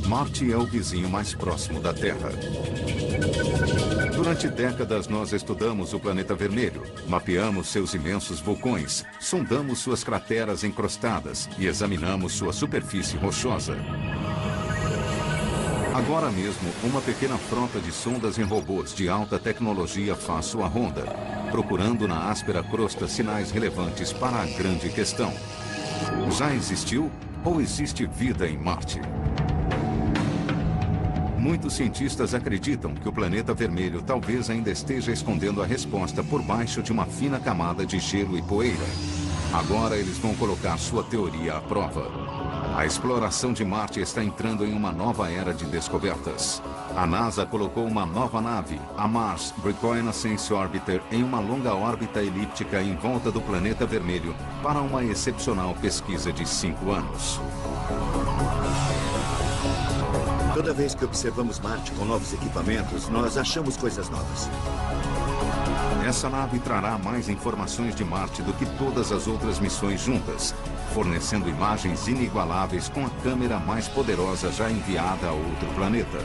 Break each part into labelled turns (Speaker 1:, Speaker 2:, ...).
Speaker 1: Marte é o vizinho mais próximo da Terra. Durante décadas, nós estudamos o planeta vermelho, mapeamos seus imensos vulcões, sondamos suas crateras encrostadas e examinamos sua superfície rochosa. Agora mesmo, uma pequena frota de sondas em robôs de alta tecnologia faz sua ronda, procurando na áspera crosta sinais relevantes para a grande questão. Já existiu ou existe vida em Marte? Muitos cientistas acreditam que o planeta vermelho talvez ainda esteja escondendo a resposta por baixo de uma fina camada de gelo e poeira. Agora eles vão colocar sua teoria à prova. A exploração de Marte está entrando em uma nova era de descobertas. A NASA colocou uma nova nave, a Mars Reconnaissance Orbiter, em uma longa órbita elíptica em volta do planeta vermelho para uma excepcional pesquisa de 5 anos.
Speaker 2: Toda vez que observamos Marte com novos equipamentos, nós achamos coisas novas.
Speaker 1: Essa nave trará mais informações de Marte do que todas as outras missões juntas, fornecendo imagens inigualáveis com a câmera mais poderosa já enviada a outro planeta.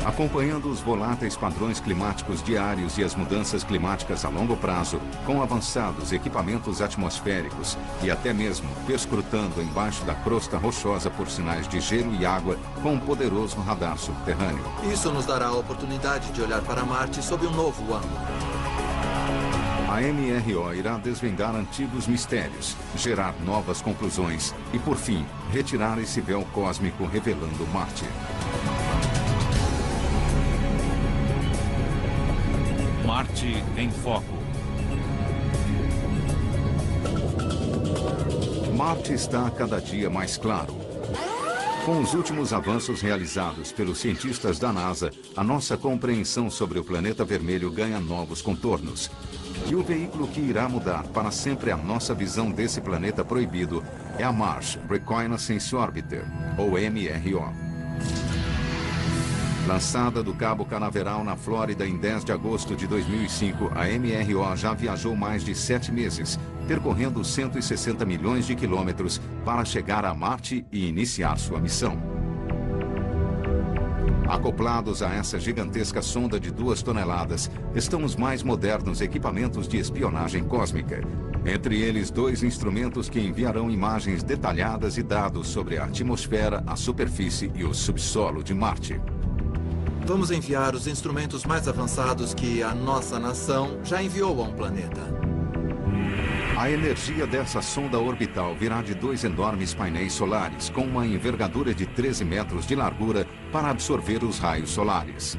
Speaker 1: Acompanhando os voláteis padrões climáticos diários e as mudanças climáticas a longo prazo, com avançados equipamentos atmosféricos e até mesmo perscrutando embaixo da crosta rochosa por sinais de gelo e água com um poderoso radar subterrâneo.
Speaker 3: Isso nos dará a oportunidade de olhar para Marte sob um novo ângulo.
Speaker 1: A MRO irá desvendar antigos mistérios, gerar novas conclusões e, por fim, retirar esse véu cósmico revelando Marte.
Speaker 4: Marte em Foco.
Speaker 1: Marte está a cada dia mais claro. Com os últimos avanços realizados pelos cientistas da NASA, a nossa compreensão sobre o planeta vermelho ganha novos contornos. E o veículo que irá mudar para sempre a nossa visão desse planeta proibido é a Mars Reconnaissance Orbiter, ou MRO. Lançada do Cabo Canaveral, na Flórida, em 10 de agosto de 2005, a MRO já viajou mais de 7 meses, percorrendo 160 milhões de quilômetros para chegar a Marte e iniciar sua missão. Acoplados a essa gigantesca sonda de 2 toneladas, estão os mais modernos equipamentos de espionagem cósmica. Entre eles, 2 instrumentos que enviarão imagens detalhadas e dados sobre a atmosfera, a superfície e o subsolo de Marte.
Speaker 3: Vamos enviar os instrumentos mais avançados que a nossa nação já enviou a um planeta.
Speaker 1: A energia dessa sonda orbital virá de 2 enormes painéis solares com uma envergadura de 13 metros de largura para absorver os raios solares.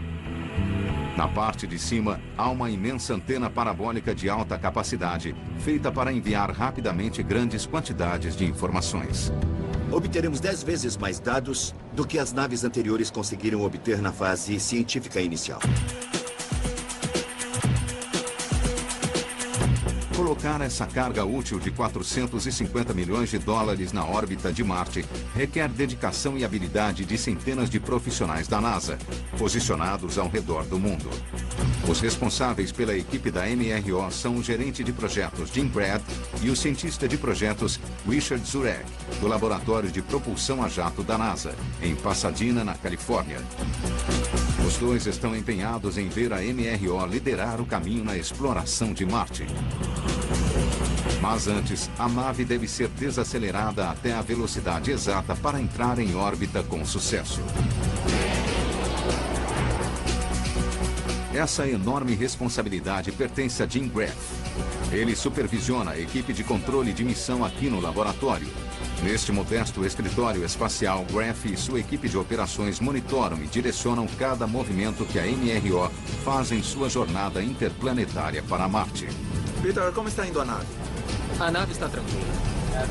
Speaker 1: Na parte de cima, há uma imensa antena parabólica de alta capacidade, feita para enviar rapidamente grandes quantidades de informações.
Speaker 2: Obteremos 10 vezes mais dados do que as naves anteriores conseguiram obter na fase científica inicial.
Speaker 1: Colocar essa carga útil de 450 milhões de dólares na órbita de Marte requer dedicação e habilidade de centenas de profissionais da NASA, posicionados ao redor do mundo. Os responsáveis pela equipe da MRO são o gerente de projetos Jim Brad e o cientista de projetos Richard Zurek, do Laboratório de Propulsão a Jato da NASA, em Pasadena, na Califórnia. Os 2 estão empenhados em ver a MRO liderar o caminho na exploração de Marte. Mas antes, a nave deve ser desacelerada até a velocidade exata para entrar em órbita com sucesso. Essa enorme responsabilidade pertence a Jim Graff. Ele supervisiona a equipe de controle de missão aqui no laboratório. Neste modesto escritório espacial, Graff e sua equipe de operações monitoram e direcionam cada movimento que a MRO faz em sua jornada interplanetária para Marte.
Speaker 3: Peter, como está indo a nave?
Speaker 5: A nave está tranquila.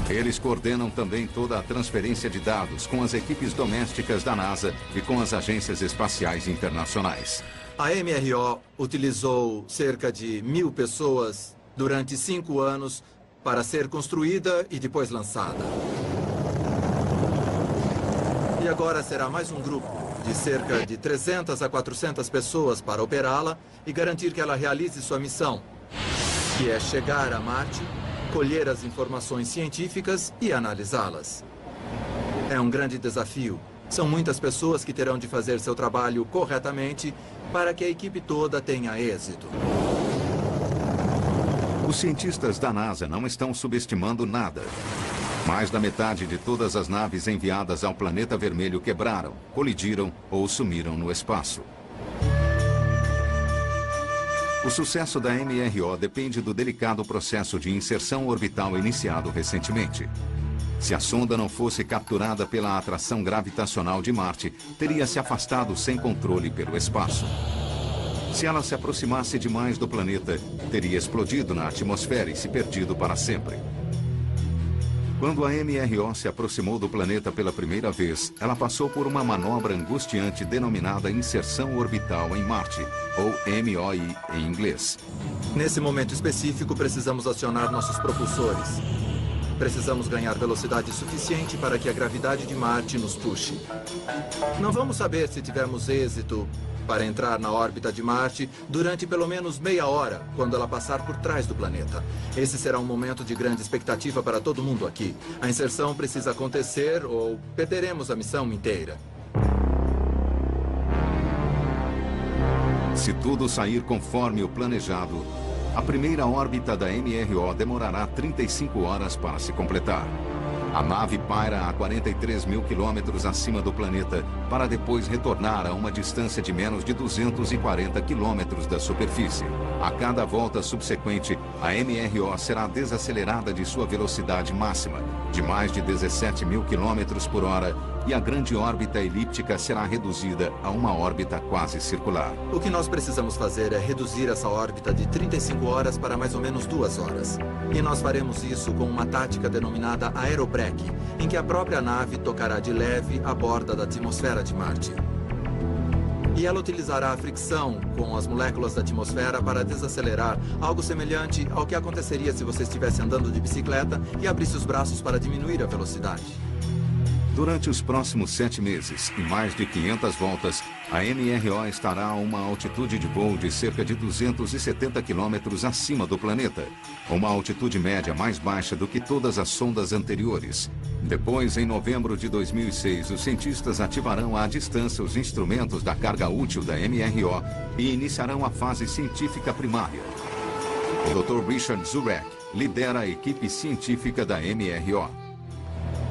Speaker 1: Eles coordenam também toda a transferência de dados com as equipes domésticas da NASA e com as agências espaciais internacionais.
Speaker 3: A MRO utilizou cerca de 1.000 pessoas durante 5 anos para ser construída e depois lançada. E agora será mais um grupo de cerca de 300 a 400 pessoas para operá-la e garantir que ela realize sua missão, que é chegar a Marte, colher as informações científicas e analisá-las. É um grande desafio São muitas pessoas que terão de fazer seu trabalho corretamente para que a equipe toda tenha êxito.
Speaker 1: Os cientistas da NASA não estão subestimando nada. Mais da metade de todas as naves enviadas ao planeta vermelho quebraram, colidiram ou sumiram no espaço. O sucesso da MRO depende do delicado processo de inserção orbital iniciado recentemente. Se a sonda não fosse capturada pela atração gravitacional de Marte, teria se afastado sem controle pelo espaço. Se ela se aproximasse demais do planeta, teria explodido na atmosfera e se perdido para sempre. Quando a MRO se aproximou do planeta pela primeira vez, ela passou por uma manobra angustiante denominada inserção orbital em Marte, ou MOI em inglês.
Speaker 3: Nesse momento específico, precisamos acionar nossos propulsores. Precisamos ganhar velocidade suficiente para que a gravidade de Marte nos puxe. Não vamos saber se tivermos êxito para entrar na órbita de Marte durante pelo menos meia hora, quando ela passar por trás do planeta. Esse será um momento de grande expectativa para todo mundo aqui. A inserção precisa acontecer ou perderemos a missão inteira.
Speaker 1: Se tudo sair conforme o planejado, a primeira órbita da MRO demorará 35 horas para se completar. A nave paira a 43 mil quilômetros acima do planeta para depois retornar a uma distância de menos de 240 quilômetros da superfície. A cada volta subsequente, a MRO será desacelerada de sua velocidade máxima, de mais de 17 mil quilômetros por hora, e a grande órbita elíptica será reduzida a uma órbita quase circular.
Speaker 3: O que nós precisamos fazer é reduzir essa órbita de 35 horas para mais ou menos 2 horas. E nós faremos isso com uma tática denominada aerobrake, em que a própria nave tocará de leve a borda da atmosfera de Marte. E ela utilizará a fricção com as moléculas da atmosfera para desacelerar, algo semelhante ao que aconteceria se você estivesse andando de bicicleta e abrisse os braços para diminuir a velocidade.
Speaker 1: Durante os próximos 7 meses e mais de 500 voltas, a MRO estará a uma altitude de voo de cerca de 270 quilômetros acima do planeta, uma altitude média mais baixa do que todas as sondas anteriores. Depois, em novembro de 2006, os cientistas ativarão à distância os instrumentos da carga útil da MRO e iniciarão a fase científica primária. O Dr. Richard Zurek lidera a equipe científica da MRO.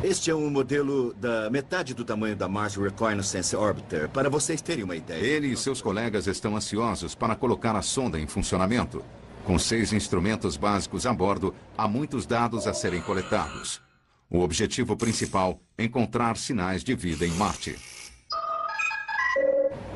Speaker 2: Este é um modelo da metade do tamanho da Mars Reconnaissance Orbiter, para vocês terem uma ideia.
Speaker 1: Ele e seus colegas estão ansiosos para colocar a sonda em funcionamento. Com 6 instrumentos básicos a bordo, há muitos dados a serem coletados. O objetivo principal é encontrar sinais de vida em Marte.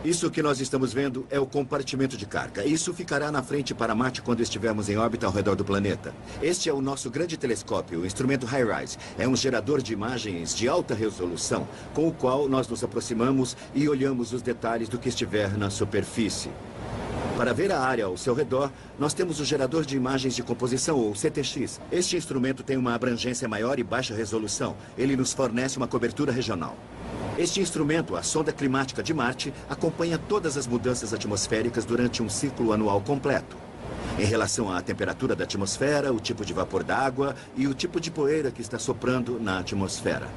Speaker 2: Isso que nós estamos vendo é o compartimento de carga. Isso ficará na frente para Marte quando estivermos em órbita ao redor do planeta. Este é o nosso grande telescópio, o instrumento HiRISE. É um gerador de imagens de alta resolução, com o qual nós nos aproximamos e olhamos os detalhes do que estiver na superfície. Para ver a área ao seu redor, nós temos o gerador de imagens de composição, ou CTX. Este instrumento tem uma abrangência maior e baixa resolução. Ele nos fornece uma cobertura regional. Este instrumento, a sonda climática de Marte, acompanha todas as mudanças atmosféricas durante um ciclo anual completo. Em relação à temperatura da atmosfera, o tipo de vapor d'água e o tipo de poeira que está soprando na atmosfera.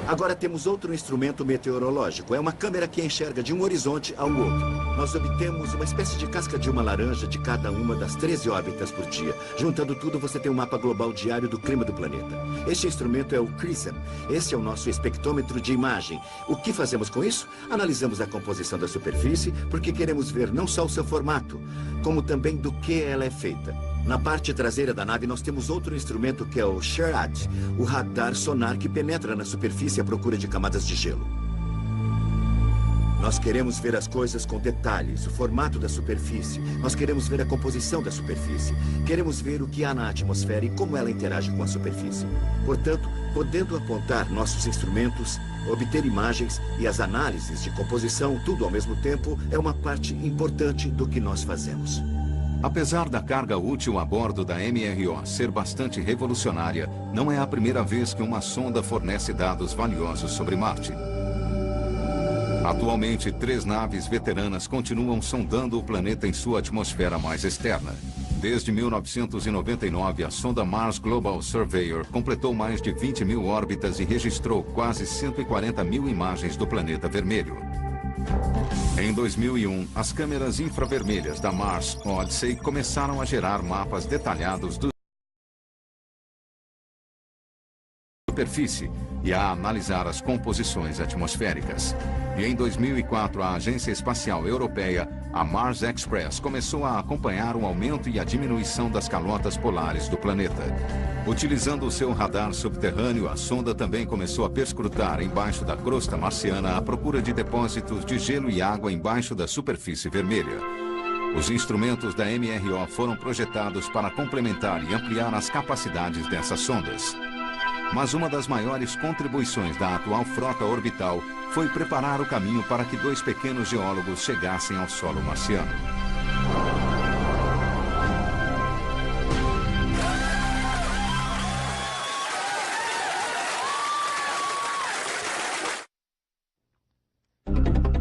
Speaker 2: Agora temos outro instrumento meteorológico. É uma câmera que enxerga de um horizonte ao outro. Nós obtemos uma espécie de casca de uma laranja de cada uma das 13 órbitas por dia. Juntando tudo, você tem um mapa global diário do clima do planeta. Este instrumento é o CRISM. Esse é o nosso espectrômetro de imagem. O que fazemos com isso? Analisamos a composição da superfície, porque queremos ver não só o seu formato, como também do que ela é feita. Na parte traseira da nave, nós temos outro instrumento que é o SHARAD, o radar sonar que penetra na superfície à procura de camadas de gelo. Nós queremos ver as coisas com detalhes, o formato da superfície. Nós queremos ver a composição da superfície. Queremos ver o que há na atmosfera e como ela interage com a superfície. Portanto, podendo apontar nossos instrumentos, obter imagens e as análises de composição, tudo ao mesmo tempo, é uma parte importante do que nós fazemos.
Speaker 1: Apesar da carga útil a bordo da MRO ser bastante revolucionária, não é a primeira vez que uma sonda fornece dados valiosos sobre Marte. Atualmente, 3 naves veteranas continuam sondando o planeta em sua atmosfera mais externa. Desde 1999, a sonda Mars Global Surveyor completou mais de 20 mil órbitas e registrou quase 140 mil imagens do planeta vermelho. Em 2001, as câmeras infravermelhas da Mars Odyssey começaram a gerar mapas detalhados da superfície e a analisar as composições atmosféricas. E em 2004, a Agência Espacial Europeia, a Mars Express, começou a acompanhar o aumento e a diminuição das calotas polares do planeta. Utilizando o seu radar subterrâneo, a sonda também começou a perscrutar embaixo da crosta marciana à procura de depósitos de gelo e água embaixo da superfície vermelha. Os instrumentos da MRO foram projetados para complementar e ampliar as capacidades dessas sondas. Mas uma das maiores contribuições da atual frota orbital foi preparar o caminho para que 2 pequenos geólogos chegassem ao solo marciano.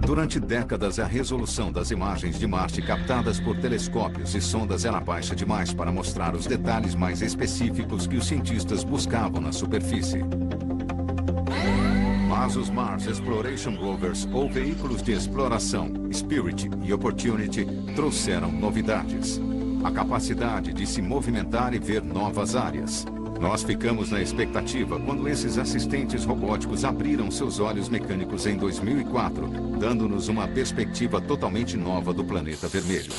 Speaker 1: Durante décadas, a resolução das imagens de Marte captadas por telescópios e sondas era baixa demais para mostrar os detalhes mais específicos que os cientistas buscavam na superfície. Mas os Mars Exploration Rovers, ou veículos de exploração, Spirit e Opportunity, trouxeram novidades. A capacidade de se movimentar e ver novas áreas. Nós ficamos na expectativa quando esses assistentes robóticos abriram seus olhos mecânicos em 2004, dando-nos uma perspectiva totalmente nova do planeta vermelho.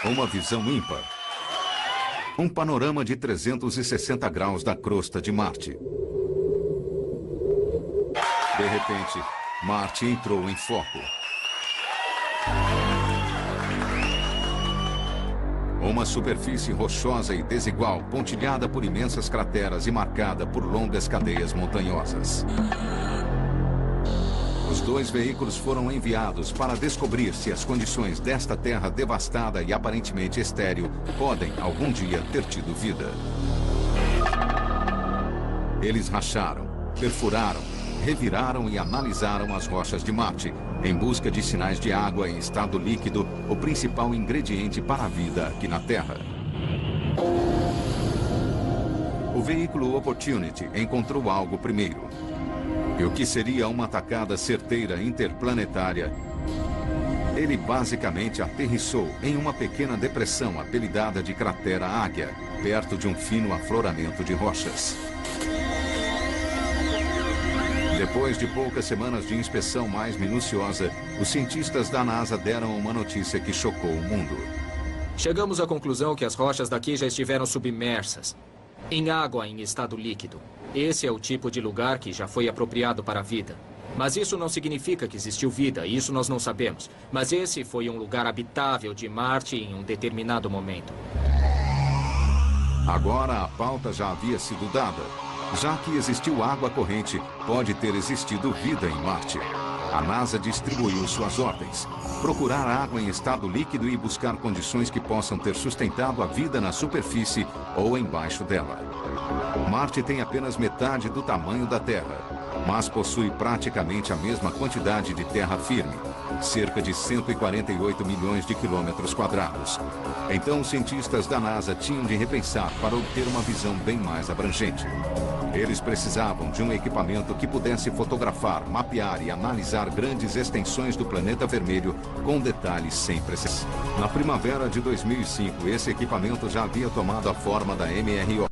Speaker 1: Uma visão ímpar. Um panorama de 360 graus da crosta de Marte. De repente, Marte entrou em foco. Uma superfície rochosa e desigual, pontilhada por imensas crateras e marcada por longas cadeias montanhosas. Os 2 veículos foram enviados para descobrir se as condições desta terra devastada e aparentemente estéril podem, algum dia, ter tido vida. Eles racharam, perfuraram, reviraram e analisaram as rochas de Marte, em busca de sinais de água em estado líquido, o principal ingrediente para a vida aqui na Terra. O veículo Opportunity encontrou algo primeiro. E o que seria uma atacada certeira interplanetária, ele basicamente aterrissou em uma pequena depressão apelidada de Cratera Águia, perto de um fino afloramento de rochas. Depois de poucas semanas de inspeção mais minuciosa, os cientistas da NASA deram uma notícia que chocou o mundo.
Speaker 5: Chegamos à conclusão que as rochas daqui já estiveram submersas, em água em estado líquido. Esse é o tipo de lugar que já foi apropriado para a vida. Mas isso não significa que existiu vida, isso nós não sabemos. Mas esse foi um lugar habitável de Marte em um determinado momento.
Speaker 1: Agora a pauta já havia sido dada. Já que existiu água corrente, pode ter existido vida em Marte. A NASA distribuiu suas ordens: procurar água em estado líquido e buscar condições que possam ter sustentado a vida na superfície ou embaixo dela. Marte tem apenas metade do tamanho da Terra, mas possui praticamente a mesma quantidade de terra firme, cerca de 148 milhões de quilômetros quadrados. Então, os cientistas da NASA tinham de repensar para obter uma visão bem mais abrangente. Eles precisavam de um equipamento que pudesse fotografar, mapear e analisar grandes extensões do planeta vermelho com detalhes sem precedentes. Na primavera de 2005, esse equipamento já havia tomado a forma da MRO.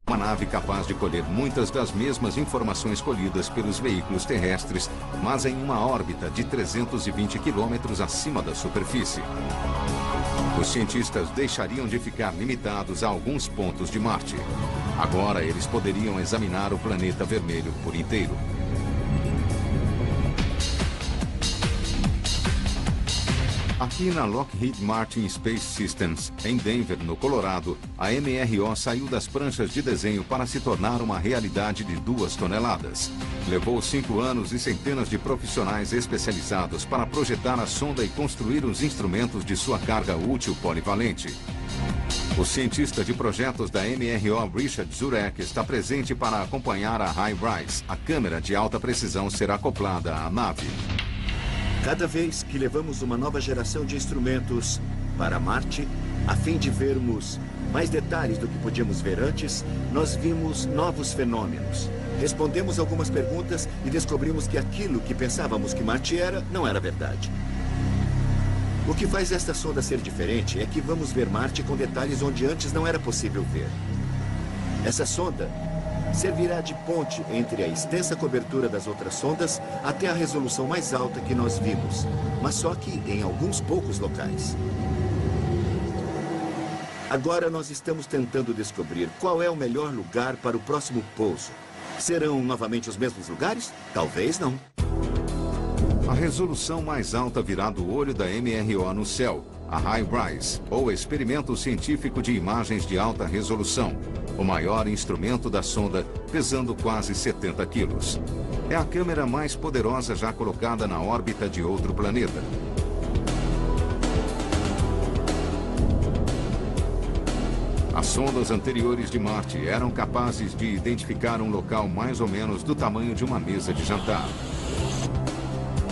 Speaker 1: Uma nave capaz de colher muitas das mesmas informações colhidas pelos veículos terrestres, mas em uma órbita de 320 quilômetros acima da superfície. Os cientistas deixariam de ficar limitados a alguns pontos de Marte. Agora eles poderiam examinar o planeta vermelho por inteiro. Aqui na Lockheed Martin Space Systems, em Denver, no Colorado, a MRO saiu das pranchas de desenho para se tornar uma realidade de 2 toneladas. Levou 5 anos e centenas de profissionais especializados para projetar a sonda e construir os instrumentos de sua carga útil polivalente. O cientista de projetos da MRO, Richard Zurek, está presente para acompanhar a High-Rise. A câmera de alta precisão será acoplada à nave.
Speaker 2: Cada vez que levamos uma nova geração de instrumentos para Marte, a fim de vermos mais detalhes do que podíamos ver antes, nós vimos novos fenômenos. Respondemos algumas perguntas e descobrimos que aquilo que pensávamos que Marte era, não era verdade. O que faz esta sonda ser diferente é que vamos ver Marte com detalhes onde antes não era possível ver. Essa sonda servirá de ponte entre a extensa cobertura das outras sondas até a resolução mais alta que nós vimos, mas só que em alguns poucos locais. Agora nós estamos tentando descobrir qual é o melhor lugar para o próximo pouso. Serão novamente os mesmos lugares? Talvez não.
Speaker 1: A resolução mais alta virá do olho da MRO no céu, a High-Rise, ou Experimento Científico de Imagens de Alta Resolução, o maior instrumento da sonda, pesando quase 70 quilos. É a câmera mais poderosa já colocada na órbita de outro planeta. As sondas anteriores de Marte eram capazes de identificar um local mais ou menos do tamanho de uma mesa de jantar.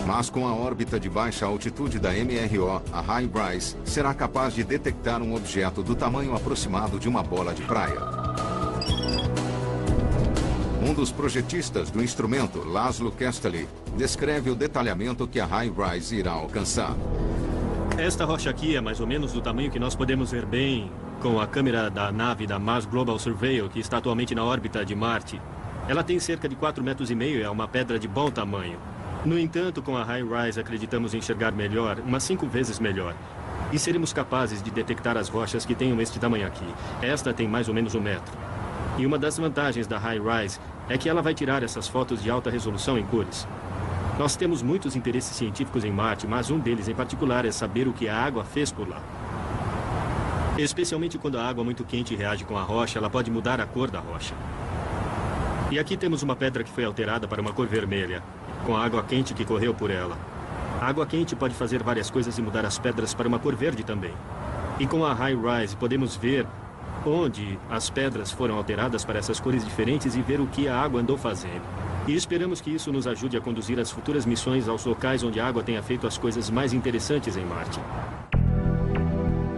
Speaker 1: Mas com a órbita de baixa altitude da MRO, a High-Rise será capaz de detectar um objeto do tamanho aproximado de uma bola de praia. Um dos projetistas do instrumento, Laszlo Kasteli, descreve o detalhamento que a High-Rise irá alcançar.
Speaker 6: Esta rocha aqui é mais ou menos do tamanho que nós podemos ver bem com a câmera da nave da Mars Global Surveyor, que está atualmente na órbita de Marte. Ela tem cerca de 4,5 metros e é uma pedra de bom tamanho. No entanto, com a High-Rise acreditamos enxergar melhor, umas 5 vezes melhor. E seremos capazes de detectar as rochas que tenham este tamanho aqui. Esta tem mais ou menos 1 metro. E uma das vantagens da High-Rise é que ela vai tirar essas fotos de alta resolução em cores. Nós temos muitos interesses científicos em Marte, mas um deles em particular é saber o que a água fez por lá. Especialmente quando a água muito quente reage com a rocha, ela pode mudar a cor da rocha. E aqui temos uma pedra que foi alterada para uma cor vermelha, com a água quente que correu por ela. A água quente pode fazer várias coisas e mudar as pedras para uma cor verde também. E com a High-Rise podemos ver onde as pedras foram alteradas para essas cores diferentes e ver o que a água andou fazendo. E esperamos que isso nos ajude a conduzir as futuras missões aos locais onde a água tenha feito as coisas mais interessantes em Marte.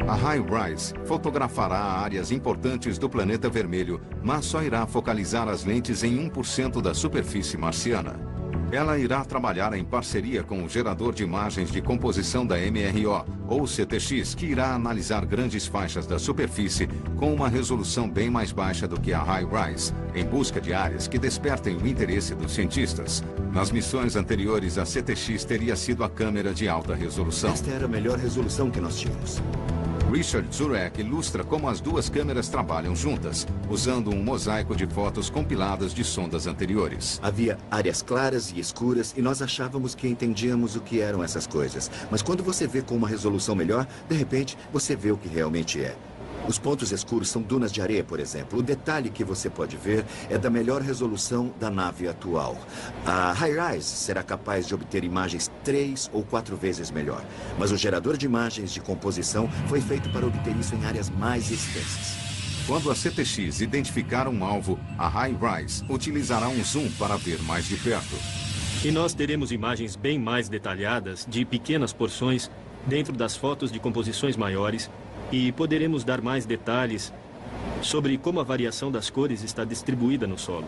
Speaker 1: A High-Rise fotografará áreas importantes do planeta vermelho, mas só irá focalizar as lentes em 1% da superfície marciana. Ela irá trabalhar em parceria com o gerador de imagens de composição da MRO, ou CTX, que irá analisar grandes faixas da superfície com uma resolução bem mais baixa do que a High-Rise, em busca de áreas que despertem o interesse dos cientistas. Nas missões anteriores, a CTX teria sido a câmera de alta resolução.
Speaker 2: Esta era a melhor resolução que nós tínhamos.
Speaker 1: Richard Zurek ilustra como as duas câmeras trabalham juntas, usando um mosaico de fotos compiladas de sondas anteriores.
Speaker 2: Havia áreas claras e escuras e nós achávamos que entendíamos o que eram essas coisas. Mas quando você vê com uma resolução melhor, de repente, você vê o que realmente é. Os pontos escuros são dunas de areia, por exemplo. O detalhe que você pode ver é da melhor resolução da nave atual. A High-Rise será capaz de obter imagens 3 ou 4 vezes melhor. Mas o gerador de imagens de composição foi feito para obter isso em áreas mais extensas.
Speaker 1: Quando a CTX identificar um alvo, a High-Rise utilizará um zoom para ver mais de perto.
Speaker 6: E nós teremos imagens bem mais detalhadas de pequenas porções dentro das fotos de composições maiores e poderemos dar mais detalhes sobre como a variação das cores está distribuída no solo.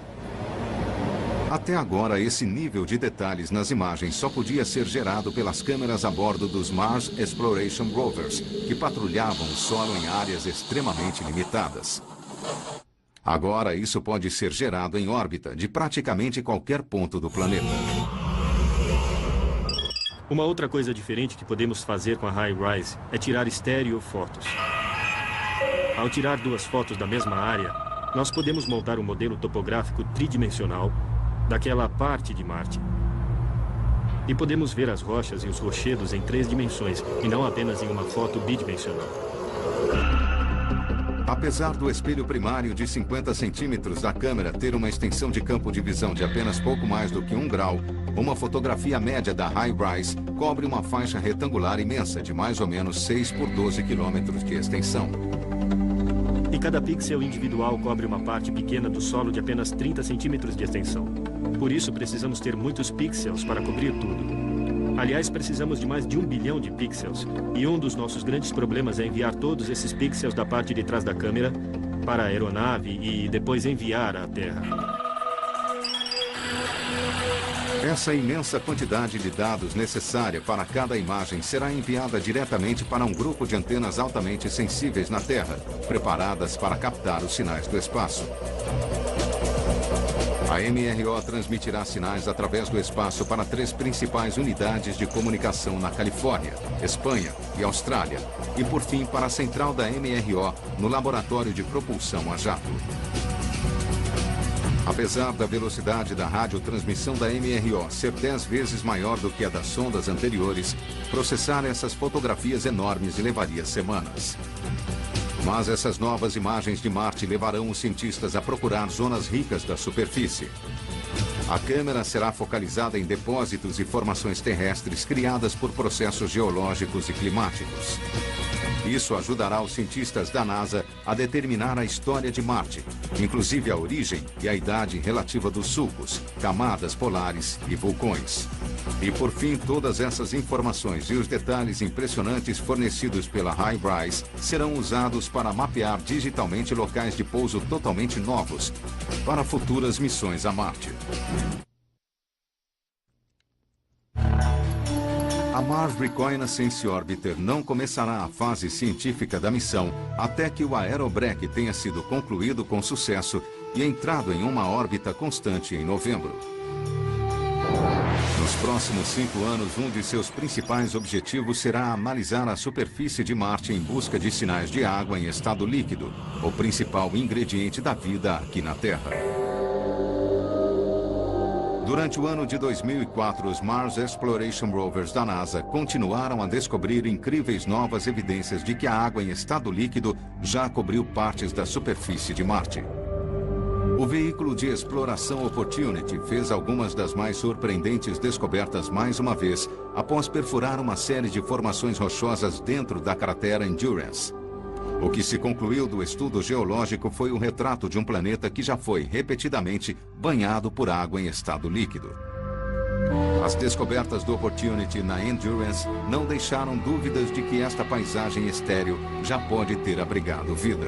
Speaker 1: Até agora, esse nível de detalhes nas imagens só podia ser gerado pelas câmeras a bordo dos Mars Exploration Rovers, que patrulhavam o solo em áreas extremamente limitadas. Agora, isso pode ser gerado em órbita de praticamente qualquer ponto do planeta.
Speaker 6: Uma outra coisa diferente que podemos fazer com a High-Rise é tirar estereofotos. Ao tirar 2 fotos da mesma área, nós podemos montar um modelo topográfico tridimensional daquela parte de Marte. E podemos ver as rochas e os rochedos em 3 dimensões, e não apenas em uma foto bidimensional.
Speaker 1: Apesar do espelho primário de 50 centímetros da câmera ter uma extensão de campo de visão de apenas pouco mais do que 1 grau, uma fotografia média da High-Rise cobre uma faixa retangular imensa de mais ou menos 6 por 12 quilômetros de extensão.
Speaker 6: E cada pixel individual cobre uma parte pequena do solo de apenas 30 centímetros de extensão. Por isso, precisamos ter muitos pixels para cobrir tudo. Aliás, precisamos de mais de 1 bilhão de pixels. E um dos nossos grandes problemas é enviar todos esses pixels da parte de trás da câmera para a aeronave e depois enviar à Terra.
Speaker 1: Essa imensa quantidade de dados necessária para cada imagem será enviada diretamente para um grupo de antenas altamente sensíveis na Terra, preparadas para captar os sinais do espaço. A MRO transmitirá sinais através do espaço para 3 principais unidades de comunicação na Califórnia, Espanha e Austrália, e por fim para a central da MRO no laboratório de propulsão a jato. Apesar da velocidade da radiotransmissão da MRO ser 10 vezes maior do que a das sondas anteriores, processar essas fotografias enormes levaria semanas. Mas essas novas imagens de Marte levarão os cientistas a procurar zonas ricas da superfície. A câmera será focalizada em depósitos e formações terrestres criadas por processos geológicos e climáticos. Isso ajudará os cientistas da NASA a determinar a história de Marte, inclusive a origem e a idade relativa dos sulcos, camadas polares e vulcões. E por fim, todas essas informações e os detalhes impressionantes fornecidos pela HiRISE serão usados para mapear digitalmente locais de pouso totalmente novos para futuras missões a Marte. A Mars Reconnaissance Orbiter não começará a fase científica da missão até que o aerobrake tenha sido concluído com sucesso e entrado em uma órbita constante em novembro. Nos próximos 5 anos, um de seus principais objetivos será analisar a superfície de Marte em busca de sinais de água em estado líquido, o principal ingrediente da vida aqui na Terra. Durante o ano de 2004, os Mars Exploration Rovers da NASA continuaram a descobrir incríveis novas evidências de que a água em estado líquido já cobriu partes da superfície de Marte. O veículo de exploração Opportunity fez algumas das mais surpreendentes descobertas mais uma vez, após perfurar uma série de formações rochosas dentro da cratera Endurance. O que se concluiu do estudo geológico foi o retrato de um planeta que já foi repetidamente banhado por água em estado líquido. As descobertas do Opportunity na Endurance não deixaram dúvidas de que esta paisagem estéril já pode ter abrigado vida.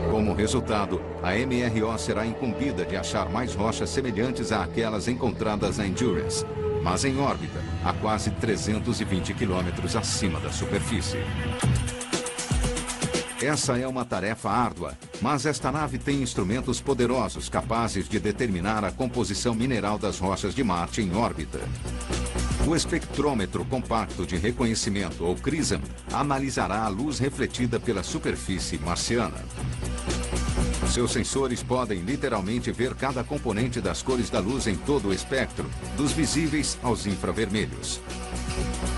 Speaker 1: Como resultado, a MRO será incumbida de achar mais rochas semelhantes àquelas encontradas na Endurance, mas em órbita, a quase 320 quilômetros acima da superfície. Essa é uma tarefa árdua, mas esta nave tem instrumentos poderosos capazes de determinar a composição mineral das rochas de Marte em órbita. O espectrômetro compacto de reconhecimento, ou CRISM, analisará a luz refletida pela superfície marciana. Seus sensores podem literalmente ver cada componente das cores da luz em todo o espectro, dos visíveis aos infravermelhos.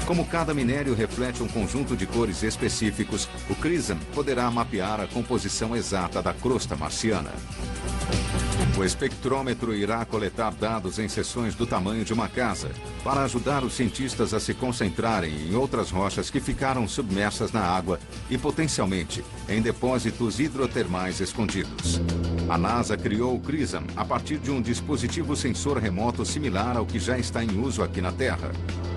Speaker 1: Como cada minério reflete um conjunto de cores específicos, o CRISM poderá mapear a composição exata da crosta marciana. O espectrômetro irá coletar dados em seções do tamanho de uma casa, para ajudar os cientistas a se concentrarem em outras rochas que ficaram submersas na água e, potencialmente, em depósitos hidrotermais escondidos. A NASA criou o CRISM a partir de um dispositivo sensor remoto similar ao que já está em uso aqui na Terra.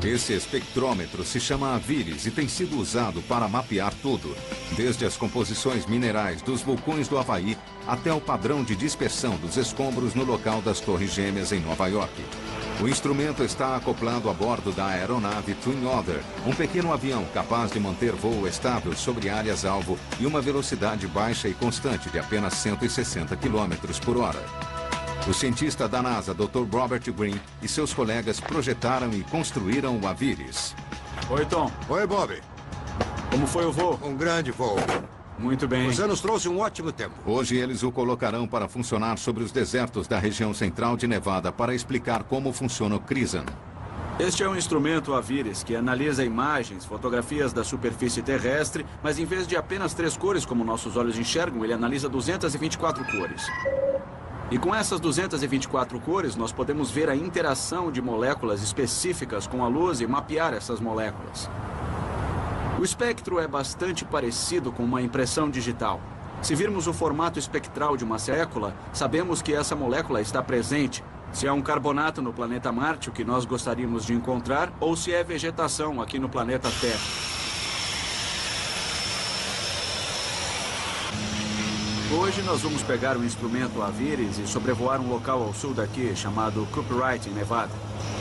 Speaker 1: Esse espectrômetro se chama AVIRIS e tem sido usado para mapear tudo, desde as composições minerais dos vulcões do Havaí até o padrão de dispersão dos escombros no local das Torres Gêmeas em Nova York. O instrumento está acoplado a bordo da aeronave Twin Otter, um pequeno avião capaz de manter voo estável sobre áreas-alvo e uma velocidade baixa e constante de apenas 160 km por hora. O cientista da NASA, Dr. Robert Green, e seus colegas projetaram e construíram o AVIRIS.
Speaker 7: Oi, Tom.
Speaker 8: Oi, Bob.
Speaker 7: Como foi o voo?
Speaker 8: Um grande voo.
Speaker 7: Muito bem.
Speaker 8: Você nos trouxe um ótimo tempo.
Speaker 1: Hoje eles o colocarão para funcionar sobre os desertos da região central de Nevada para explicar como funciona o CRISM.
Speaker 7: Este é um instrumento AVIRIS que analisa imagens, fotografias da superfície terrestre, mas em vez de apenas 3 cores como nossos olhos enxergam, ele analisa 224 cores. E com essas 224 cores, nós podemos ver a interação de moléculas específicas com a luz e mapear essas moléculas. O espectro é bastante parecido com uma impressão digital. Se virmos o formato espectral de uma molécula, sabemos que essa molécula está presente. Se é um carbonato no planeta Marte, o que nós gostaríamos de encontrar, ou se é vegetação aqui no planeta Terra. Hoje nós vamos pegar o instrumento Aviris e sobrevoar um local ao sul daqui, chamado Cooperite, em Nevada.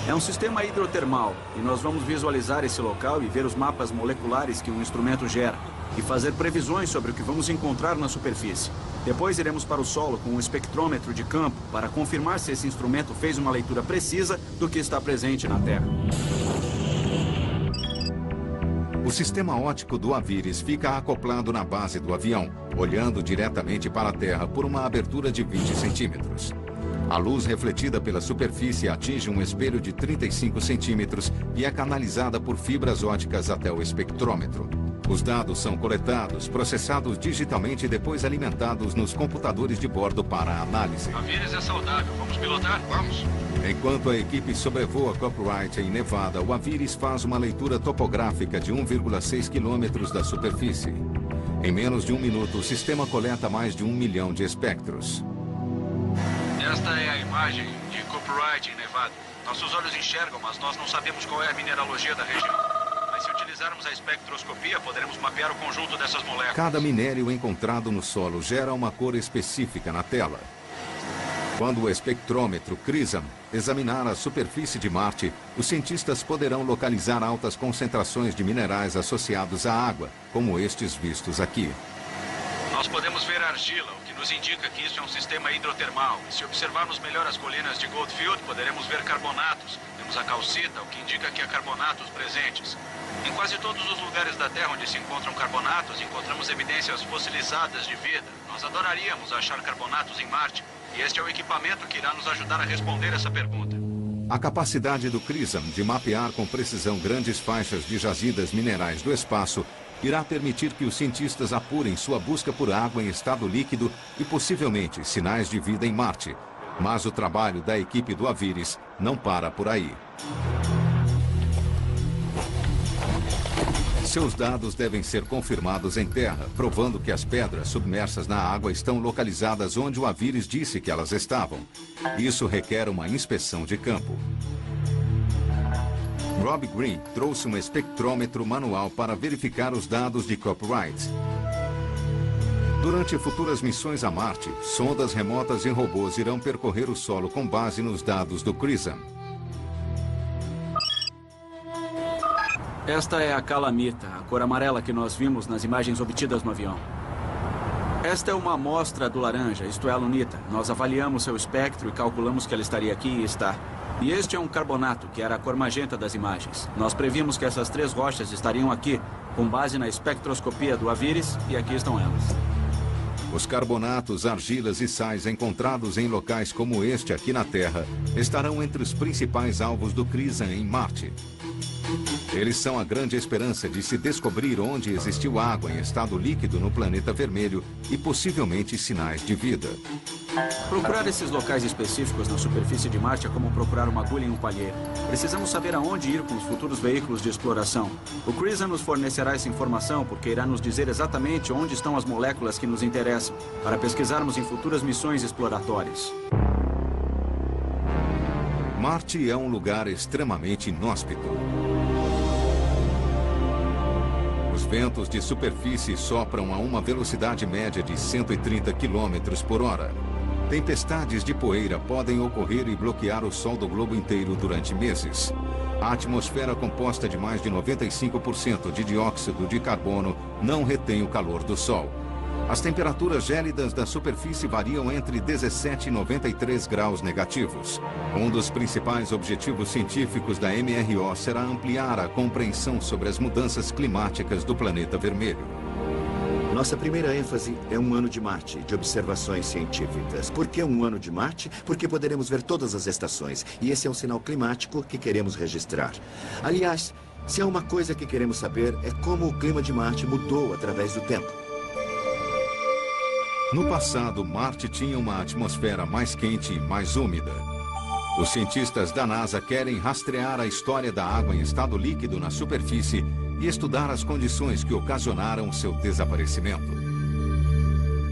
Speaker 7: É um sistema hidrotermal, e nós vamos visualizar esse local e ver os mapas moleculares que o instrumento gera, e fazer previsões sobre o que vamos encontrar na superfície. Depois iremos para o solo com um espectrômetro de campo para confirmar se esse instrumento fez uma leitura precisa do que está presente na Terra.
Speaker 1: O sistema óptico do Aviris fica acoplado na base do avião, olhando diretamente para a Terra por uma abertura de 20 centímetros. A luz refletida pela superfície atinge um espelho de 35 centímetros e é canalizada por fibras ópticas até o espectrômetro. Os dados são coletados, processados digitalmente e depois alimentados nos computadores de bordo para a análise.
Speaker 4: Aviris é saudável. Vamos pilotar? Vamos.
Speaker 1: Enquanto a equipe sobrevoa Cooperite em Nevada, o Aviris faz uma leitura topográfica de 1,6 quilômetros da superfície. Em menos de um minuto, o sistema coleta mais de 1 milhão de espectros.
Speaker 4: Esta é a imagem de Cooperite em Nevada. Nossos olhos enxergam, mas nós não sabemos qual é a mineralogia da região. Mas se utilizarmos a espectroscopia, poderemos mapear o conjunto dessas moléculas.
Speaker 1: Cada minério encontrado no solo gera uma cor específica na tela. Quando o espectrômetro CRISM examinar a superfície de Marte, os cientistas poderão localizar altas concentrações de minerais associados à água, como estes vistos aqui.
Speaker 4: Nós podemos ver argila, o que nos indica que isso é um sistema hidrotermal. E se observarmos melhor as colinas de Goldfield, poderemos ver carbonatos. Temos a calcita, o que indica que há carbonatos presentes. Em quase todos os lugares da Terra onde se encontram carbonatos, encontramos evidências fossilizadas de vida. Nós adoraríamos achar carbonatos em Marte. E este é o equipamento que irá nos ajudar a responder essa pergunta.
Speaker 1: A capacidade do CRISM de mapear com precisão grandes faixas de jazidas minerais do espaço irá permitir que os cientistas apurem sua busca por água em estado líquido e possivelmente sinais de vida em Marte. Mas o trabalho da equipe do Aviris não para por aí. Seus dados devem ser confirmados em terra, provando que as pedras submersas na água estão localizadas onde o Aviris disse que elas estavam. Isso requer uma inspeção de campo. Rob Green trouxe um espectrômetro manual para verificar os dados de Cooperite. Durante futuras missões a Marte, sondas remotas e robôs irão percorrer o solo com base nos dados do CRISM.
Speaker 7: Esta é a calamita, a cor amarela que nós vimos nas imagens obtidas no avião. Esta é uma amostra do laranja, isto é a lunita. Nós avaliamos seu espectro e calculamos que ela estaria aqui e está. E este é um carbonato, que era a cor magenta das imagens. Nós previmos que essas três rochas estariam aqui, com base na espectroscopia do Aviris, e aqui estão elas.
Speaker 1: Os carbonatos, argilas e sais encontrados em locais como este aqui na Terra estarão entre os principais alvos do CRISM em Marte. Eles são a grande esperança de se descobrir onde existiu água em estado líquido no planeta vermelho e possivelmente sinais de vida.
Speaker 7: Procurar esses locais específicos na superfície de Marte é como procurar uma agulha em um palheiro. Precisamos saber aonde ir com os futuros veículos de exploração. O CRISM nos fornecerá essa informação porque irá nos dizer exatamente onde estão as moléculas que nos interessam, para pesquisarmos em futuras missões exploratórias.
Speaker 1: Marte é um lugar extremamente inóspito. Os ventos de superfície sopram a uma velocidade média de 130 km por hora. Tempestades de poeira podem ocorrer e bloquear o sol do globo inteiro durante meses. A atmosfera composta de mais de 95% de dióxido de carbono não retém o calor do sol. As temperaturas gélidas da superfície variam entre 17 e 93 graus negativos. Um dos principais objetivos científicos da MRO será ampliar a compreensão sobre as mudanças climáticas do planeta vermelho.
Speaker 2: Nossa primeira ênfase é um ano de Marte, de observações científicas. Por que um ano de Marte? Porque poderemos ver todas as estações. E esse é um sinal climático que queremos registrar. Aliás, se há uma coisa que queremos saber, é como o clima de Marte mudou através do tempo.
Speaker 1: No passado, Marte tinha uma atmosfera mais quente e mais úmida. Os cientistas da NASA querem rastrear a história da água em estado líquido na superfície e estudar as condições que ocasionaram seu desaparecimento.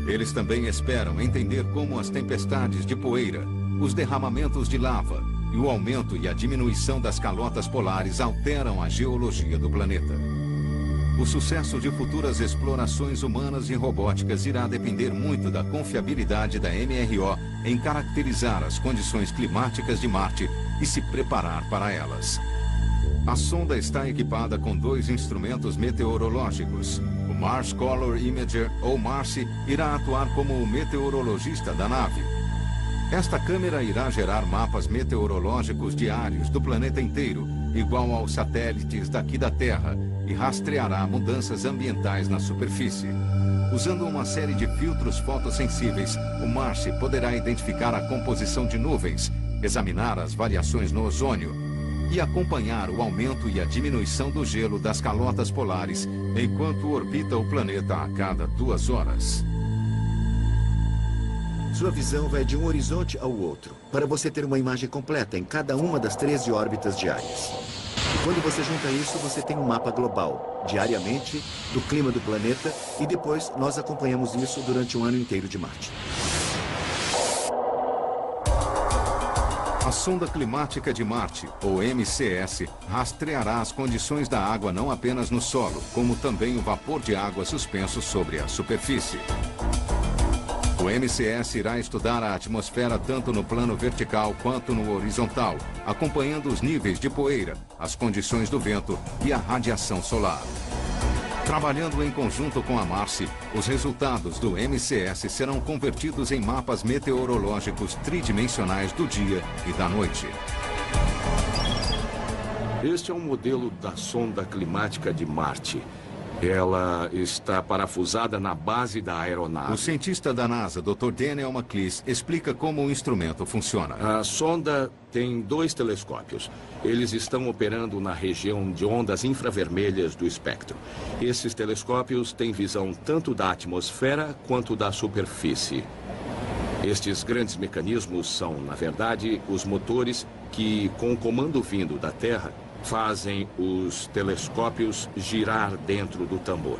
Speaker 1: Eles também esperam entender como as tempestades de poeira, os derramamentos de lava e o aumento e a diminuição das calotas polares alteram a geologia do planeta. O sucesso de futuras explorações humanas e robóticas irá depender muito da confiabilidade da MRO em caracterizar as condições climáticas de Marte e se preparar para elas. A sonda está equipada com 2 instrumentos meteorológicos. O Mars Color Imager, ou MARCI, irá atuar como o meteorologista da nave. Esta câmera irá gerar mapas meteorológicos diários do planeta inteiro, igual aos satélites daqui da Terra, e rastreará mudanças ambientais na superfície. Usando uma série de filtros fotossensíveis, o MARCI poderá identificar a composição de nuvens, examinar as variações no ozônio e acompanhar o aumento e a diminuição do gelo das calotas polares enquanto orbita o planeta a cada 2 horas.
Speaker 2: Sua visão vai de um horizonte ao outro, para você ter uma imagem completa em cada uma das 13 órbitas diárias. E quando você junta isso, você tem um mapa global, diariamente, do clima do planeta, e depois nós acompanhamos isso durante um ano inteiro de Marte.
Speaker 1: A sonda climática de Marte, ou MCS, rastreará as condições da água não apenas no solo, como também o vapor de água suspenso sobre a superfície. O MCS irá estudar a atmosfera tanto no plano vertical quanto no horizontal, acompanhando os níveis de poeira, as condições do vento e a radiação solar. Trabalhando em conjunto com a MARCI, os resultados do MCS serão convertidos em mapas meteorológicos tridimensionais do dia e da noite.
Speaker 8: Este é um modelo da sonda climática de Marte. Ela está parafusada na base da aeronave.
Speaker 1: O cientista da NASA, Dr. Daniel McLeese, explica como o instrumento funciona.
Speaker 8: A sonda tem 2 telescópios. Eles estão operando na região de ondas infravermelhas do espectro. Esses telescópios têm visão tanto da atmosfera quanto da superfície. Estes grandes mecanismos são, na verdade, os motores que, com o comando vindo da Terra, fazem os telescópios girar dentro do tambor.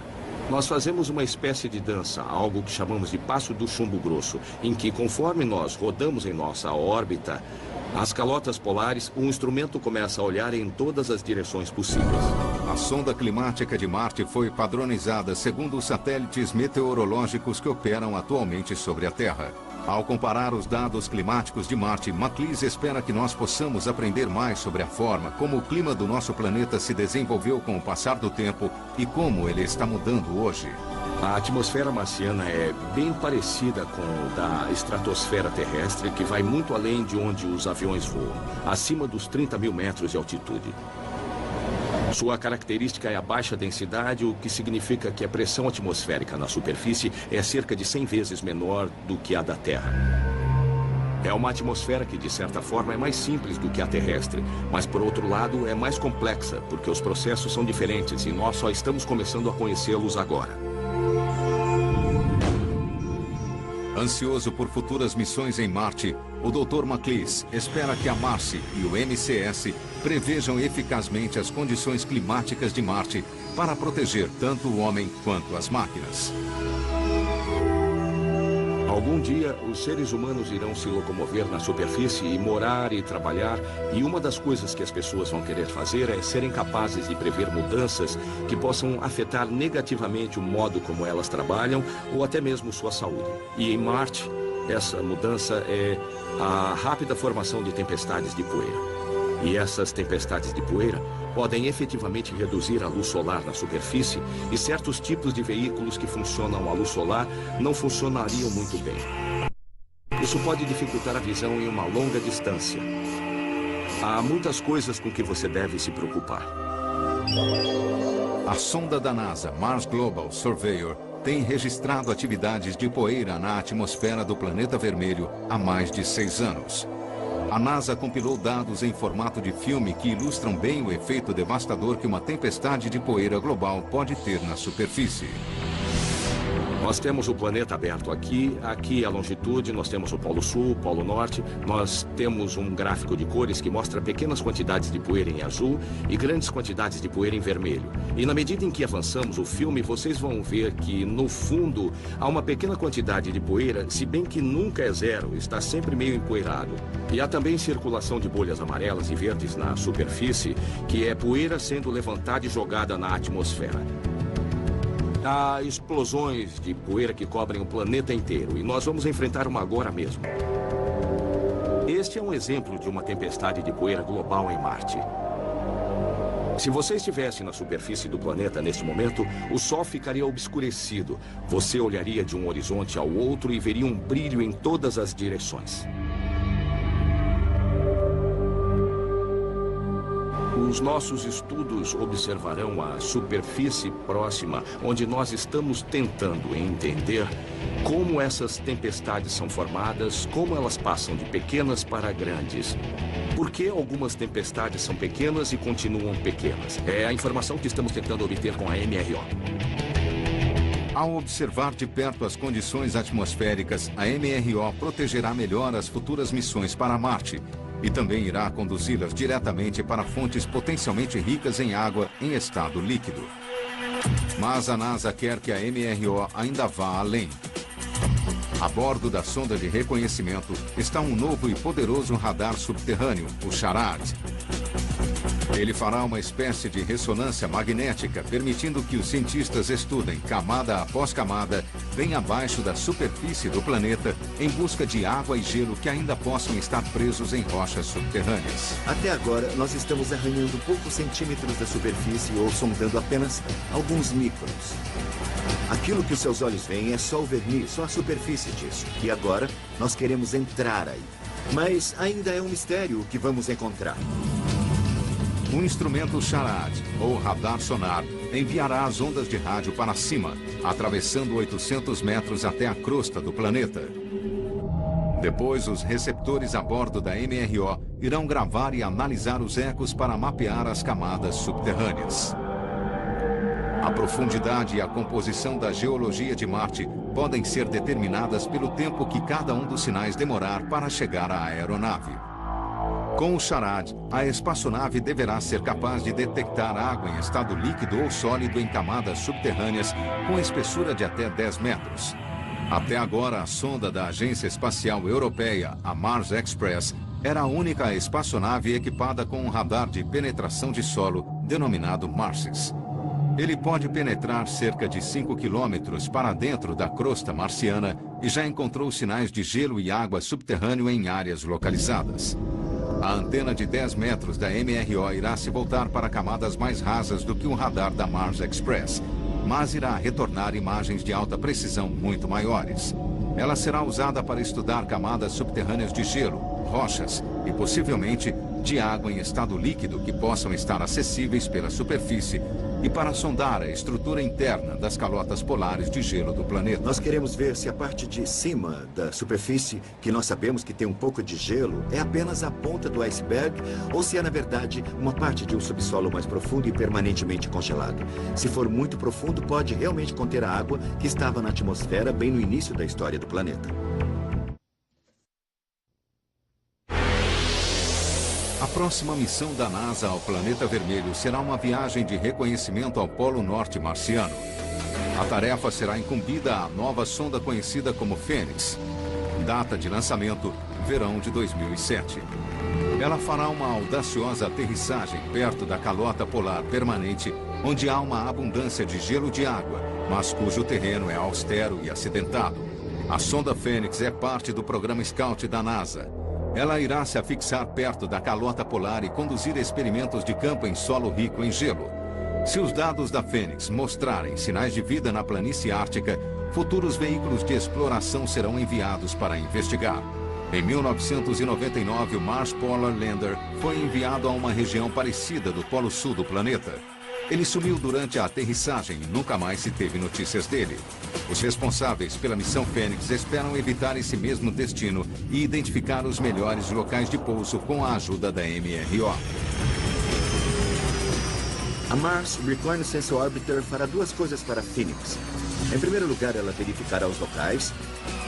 Speaker 8: Nós fazemos uma espécie de dança, algo que chamamos de passo do chumbo grosso, em que, conforme nós rodamos em nossa órbita, as calotas polares, o instrumento começa a olhar em todas as direções possíveis.
Speaker 1: A sonda climática de Marte foi padronizada segundo os satélites meteorológicos que operam atualmente sobre a Terra. Ao comparar os dados climáticos de Marte, McLeese espera que nós possamos aprender mais sobre a forma como o clima do nosso planeta se desenvolveu com o passar do tempo e como ele está mudando hoje.
Speaker 8: A atmosfera marciana é bem parecida com a da estratosfera terrestre, que vai muito além de onde os aviões voam, acima dos 30 mil metros de altitude. Sua característica é a baixa densidade, o que significa que a pressão atmosférica na superfície é cerca de 100 vezes menor do que a da Terra. É uma atmosfera que, de certa forma, é mais simples do que a terrestre, mas, por outro lado, é mais complexa, porque os processos são diferentes e nós só estamos começando a conhecê-los agora.
Speaker 1: Ansioso por futuras missões em Marte, o Dr. McLeese espera que a MARCI e o MCS prevejam eficazmente as condições climáticas de Marte para proteger tanto o homem quanto as máquinas.
Speaker 8: Algum dia, os seres humanos irão se locomover na superfície e morar e trabalhar, e uma das coisas que as pessoas vão querer fazer é serem capazes de prever mudanças que possam afetar negativamente o modo como elas trabalham ou até mesmo sua saúde. E em Marte, essa mudança é a rápida formação de tempestades de poeira. E essas tempestades de poeira podem efetivamente reduzir a luz solar na superfície, e certos tipos de veículos que funcionam à luz solar não funcionariam muito bem. Isso pode dificultar a visão em uma longa distância. Há muitas coisas com que você deve se preocupar.
Speaker 1: A sonda da NASA, Mars Global Surveyor, tem registrado atividades de poeira na atmosfera do planeta vermelho há mais de 6 anos. A NASA compilou dados em formato de filme que ilustram bem o efeito devastador que uma tempestade de poeira global pode ter na superfície.
Speaker 8: Nós temos o planeta aberto aqui é a longitude, nós temos o Polo Sul, o Polo Norte, nós temos um gráfico de cores que mostra pequenas quantidades de poeira em azul e grandes quantidades de poeira em vermelho. E na medida em que avançamos o filme, vocês vão ver que, no fundo, há uma pequena quantidade de poeira, se bem que nunca é zero, está sempre meio empoeirado. E há também circulação de bolhas amarelas e verdes na superfície, que é poeira sendo levantada e jogada na atmosfera. Há explosões de poeira que cobrem o planeta inteiro, e nós vamos enfrentar uma agora mesmo. Este é um exemplo de uma tempestade de poeira global em Marte. Se você estivesse na superfície do planeta neste momento, o Sol ficaria obscurecido. Você olharia de um horizonte ao outro e veria um brilho em todas as direções. Os nossos estudos observarão a superfície próxima, onde nós estamos tentando entender como essas tempestades são formadas, como elas passam de pequenas para grandes. Por que algumas tempestades são pequenas e continuam pequenas? É a informação que estamos tentando obter com a MRO.
Speaker 1: Ao observar de perto as condições atmosféricas, a MRO protegerá melhor as futuras missões para Marte e também irá conduzi-las diretamente para fontes potencialmente ricas em água em estado líquido. Mas a NASA quer que a MRO ainda vá além. A bordo da sonda de reconhecimento está um novo e poderoso radar subterrâneo, o SHARAD. Ele fará uma espécie de ressonância magnética, permitindo que os cientistas estudem camada após camada, bem abaixo da superfície do planeta, em busca de água e gelo que ainda possam estar presos em rochas subterrâneas.
Speaker 2: Até agora, nós estamos arranhando poucos centímetros da superfície ou sondando apenas alguns microns. Aquilo que os seus olhos veem é só o verniz, só a superfície disso. E agora, nós queremos entrar aí. Mas ainda é um mistério o que vamos encontrar.
Speaker 1: O instrumento SHARAD, ou radar sonar, enviará as ondas de rádio para cima, atravessando 800 metros até a crosta do planeta. Depois, os receptores a bordo da MRO irão gravar e analisar os ecos para mapear as camadas subterrâneas. A profundidade e a composição da geologia de Marte podem ser determinadas pelo tempo que cada um dos sinais demorar para chegar à aeronave. Com o SHARAD, a espaçonave deverá ser capaz de detectar água em estado líquido ou sólido em camadas subterrâneas com espessura de até 10 metros. Até agora, a sonda da Agência Espacial Europeia, a Mars Express, era a única espaçonave equipada com um radar de penetração de solo, denominado MARSIS. Ele pode penetrar cerca de 5 quilômetros para dentro da crosta marciana e já encontrou sinais de gelo e água subterrâneo em áreas localizadas. A antena de 10 metros da MRO irá se voltar para camadas mais rasas do que o radar da Mars Express, mas irá retornar imagens de alta precisão muito maiores. Ela será usada para estudar camadas subterrâneas de gelo, rochas e, possivelmente, de água em estado líquido que possam estar acessíveis pela superfície e para sondar a estrutura interna das calotas polares de gelo do planeta.
Speaker 2: Nós queremos ver se a parte de cima da superfície, que nós sabemos que tem um pouco de gelo, é apenas a ponta do iceberg ou se é, na verdade, uma parte de um subsolo mais profundo e permanentemente congelado. Se for muito profundo, pode realmente conter a água que estava na atmosfera bem no início da história do planeta.
Speaker 1: A próxima missão da NASA ao Planeta Vermelho será uma viagem de reconhecimento ao Polo Norte marciano. A tarefa será incumbida à nova sonda conhecida como Fênix. Data de lançamento, verão de 2007. Ela fará uma audaciosa aterrissagem perto da calota polar permanente, onde há uma abundância de gelo de água, mas cujo terreno é austero e acidentado. A sonda Fênix é parte do programa Scout da NASA. Ela irá se afixar perto da calota polar e conduzir experimentos de campo em solo rico em gelo. Se os dados da Fênix mostrarem sinais de vida na planície ártica, futuros veículos de exploração serão enviados para investigar. Em 1999, o Mars Polar Lander foi enviado a uma região parecida do Polo Sul do planeta. Ele sumiu durante a aterrissagem e nunca mais se teve notícias dele. Os responsáveis pela missão Fênix esperam evitar esse mesmo destino e identificar os melhores locais de pouso com a ajuda da MRO.
Speaker 2: A Mars Reconnaissance Orbiter fará duas coisas para Phoenix. Em primeiro lugar, ela verificará os locais.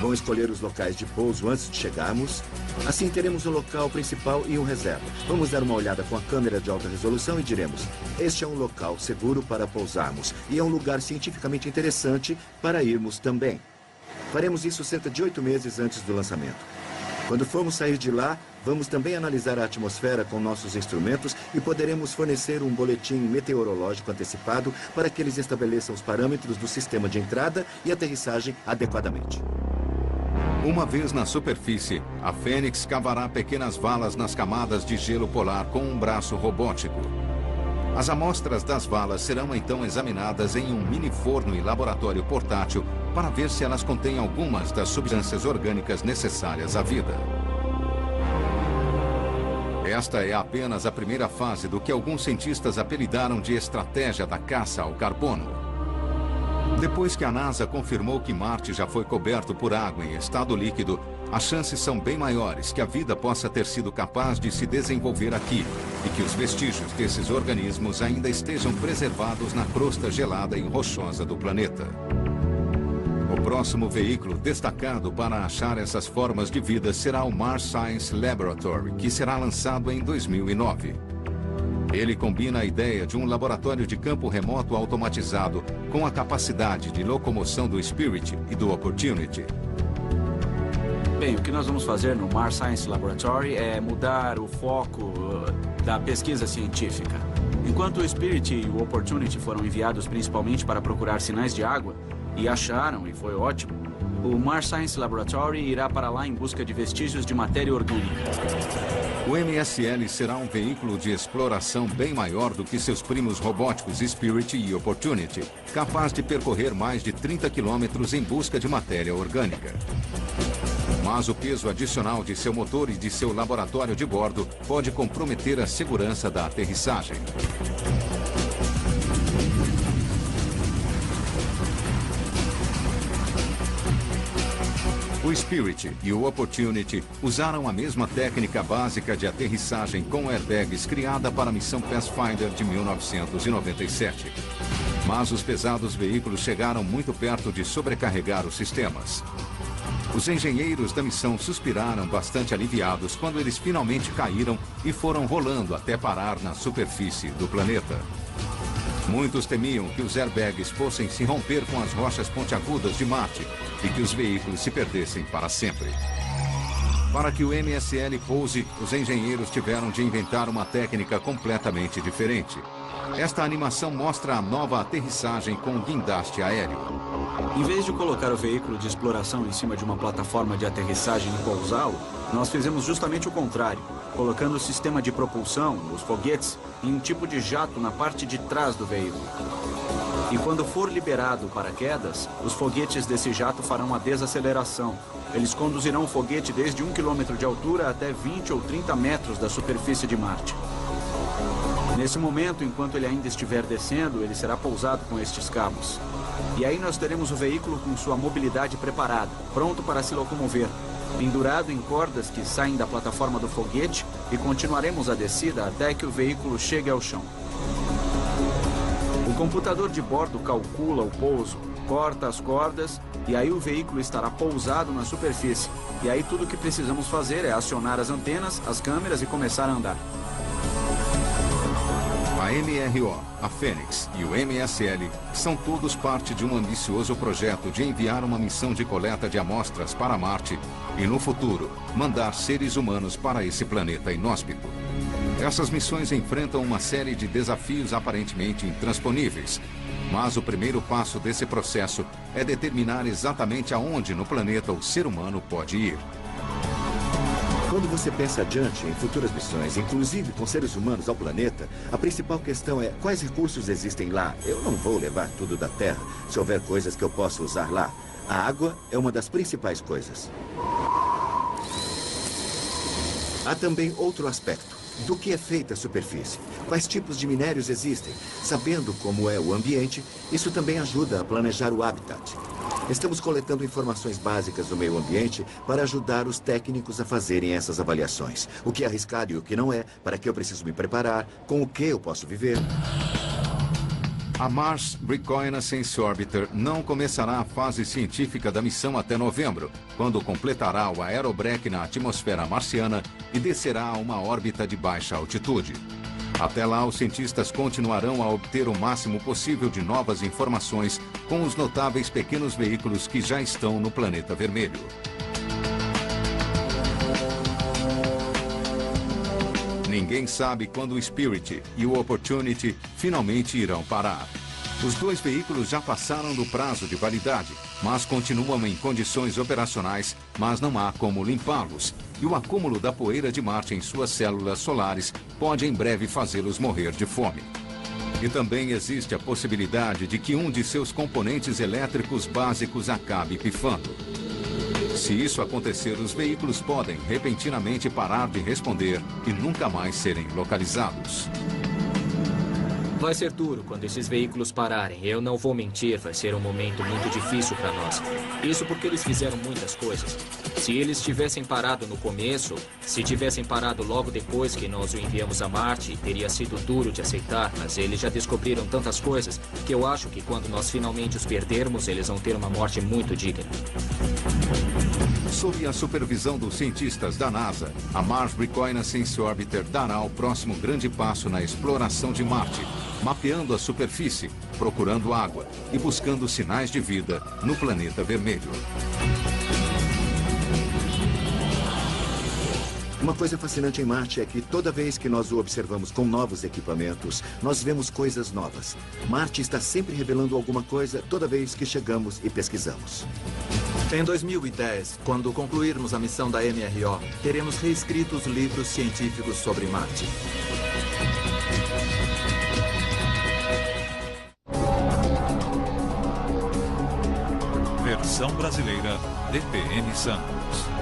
Speaker 2: Vão escolher os locais de pouso antes de chegarmos. Assim, teremos um local principal e um reserva. Vamos dar uma olhada com a câmera de alta resolução e diremos: este é um local seguro para pousarmos e é um lugar cientificamente interessante para irmos também. Faremos isso cerca de 8 meses antes do lançamento. Quando formos sair de lá, vamos também analisar a atmosfera com nossos instrumentos e poderemos fornecer um boletim meteorológico antecipado para que eles estabeleçam os parâmetros do sistema de entrada e aterrissagem adequadamente.
Speaker 1: Uma vez na superfície, a Fênix cavará pequenas valas nas camadas de gelo polar com um braço robótico. As amostras das valas serão então examinadas em um mini forno e laboratório portátil para ver se elas contêm algumas das substâncias orgânicas necessárias à vida. Esta é apenas a primeira fase do que alguns cientistas apelidaram de estratégia da caça ao carbono. Depois que a NASA confirmou que Marte já foi coberto por água em estado líquido, as chances são bem maiores que a vida possa ter sido capaz de se desenvolver aqui e que os vestígios desses organismos ainda estejam preservados na crosta gelada e rochosa do planeta. O próximo veículo destacado para achar essas formas de vida será o Mars Science Laboratory, que será lançado em 2009. Ele combina a ideia de um laboratório de campo remoto automatizado com a capacidade de locomoção do Spirit e do Opportunity.
Speaker 7: Bem, o que nós vamos fazer no Mars Science Laboratory é mudar o foco da pesquisa científica. Enquanto o Spirit e o Opportunity foram enviados principalmente para procurar sinais de água, e acharam, e foi ótimo, o Mars Science Laboratory irá para lá em busca de vestígios de matéria orgânica.
Speaker 1: O MSL será um veículo de exploração bem maior do que seus primos robóticos Spirit e Opportunity, capaz de percorrer mais de 30 quilômetros em busca de matéria orgânica. Mas o peso adicional de seu motor e de seu laboratório de bordo pode comprometer a segurança da aterrissagem. O Spirit e o Opportunity usaram a mesma técnica básica de aterrissagem com airbags criada para a missão Pathfinder de 1997. Mas os pesados veículos chegaram muito perto de sobrecarregar os sistemas. Os engenheiros da missão suspiraram bastante aliviados quando eles finalmente caíram e foram rolando até parar na superfície do planeta. Muitos temiam que os airbags fossem se romper com as rochas pontiagudas de Marte e que os veículos se perdessem para sempre. Para que o MSL pouse, os engenheiros tiveram de inventar uma técnica completamente diferente. Esta animação mostra a nova aterrissagem com guindaste aéreo.
Speaker 7: Em vez de colocar o veículo de exploração em cima de uma plataforma de aterrissagem e pousá-lo, nós fizemos justamente o contrário, colocando o sistema de propulsão, os foguetes, em um tipo de jato na parte de trás do veículo. E quando for liberado o paraquedas, os foguetes desse jato farão a desaceleração. Eles conduzirão o foguete desde 1 km de altura até 20 ou 30 metros da superfície de Marte. Nesse momento, enquanto ele ainda estiver descendo, ele será pousado com estes cabos. E aí nós teremos o veículo com sua mobilidade preparada, pronto para se locomover, pendurado em cordas que saem da plataforma do foguete, e continuaremos a descida até que o veículo chegue ao chão. O computador de bordo calcula o pouso, corta as cordas, e aí o veículo estará pousado na superfície. E aí tudo o que precisamos fazer é acionar as antenas, as câmeras e começar a andar.
Speaker 1: A MRO, a Fênix e o MSL são todos parte de um ambicioso projeto de enviar uma missão de coleta de amostras para Marte e, no futuro, mandar seres humanos para esse planeta inóspito. Essas missões enfrentam uma série de desafios aparentemente intransponíveis, mas o primeiro passo desse processo é determinar exatamente aonde no planeta o ser humano pode ir.
Speaker 2: Quando você pensa adiante em futuras missões, inclusive com seres humanos ao planeta, a principal questão é quais recursos existem lá. Eu não vou levar tudo da Terra se houver coisas que eu possa usar lá. A água é uma das principais coisas. Há também outro aspecto. Do que é feita a superfície? Quais tipos de minérios existem? Sabendo como é o ambiente, isso também ajuda a planejar o habitat. Estamos coletando informações básicas do meio ambiente para ajudar os técnicos a fazerem essas avaliações. O que é arriscado e o que não é, para que eu preciso me preparar, com o que eu posso viver.
Speaker 1: A Mars Reconnaissance Orbiter não começará a fase científica da missão até novembro, quando completará o aerobreak na atmosfera marciana e descerá a uma órbita de baixa altitude. Até lá, os cientistas continuarão a obter o máximo possível de novas informações com os notáveis pequenos veículos que já estão no planeta vermelho. Ninguém sabe quando o Spirit e o Opportunity finalmente irão parar. Os dois veículos já passaram do prazo de validade, mas continuam em condições operacionais, mas não há como limpá-los. E o acúmulo da poeira de Marte em suas células solares pode em breve fazê-los morrer de fome. E também existe a possibilidade de que um de seus componentes elétricos básicos acabe pifando. Se isso acontecer, os veículos podem repentinamente parar de responder e nunca mais serem localizados.
Speaker 5: Vai ser duro quando esses veículos pararem. Eu não vou mentir, vai ser um momento muito difícil para nós. Isso porque eles fizeram muitas coisas. Se eles tivessem parado no começo, se tivessem parado logo depois que nós o enviamos a Marte, teria sido duro de aceitar, mas eles já descobriram tantas coisas que eu acho que quando nós finalmente os perdermos, eles vão ter uma morte muito digna.
Speaker 1: Sob a supervisão dos cientistas da NASA, a Mars Reconnaissance Orbiter dará o próximo grande passo na exploração de Marte, mapeando a superfície, procurando água e buscando sinais de vida no planeta vermelho.
Speaker 2: Uma coisa fascinante em Marte é que toda vez que nós o observamos com novos equipamentos, nós vemos coisas novas. Marte está sempre revelando alguma coisa toda vez que chegamos e pesquisamos.
Speaker 3: Em 2010, quando concluirmos a missão da MRO, teremos reescrito os livros científicos sobre Marte.
Speaker 9: Versão brasileira, DPM Santos.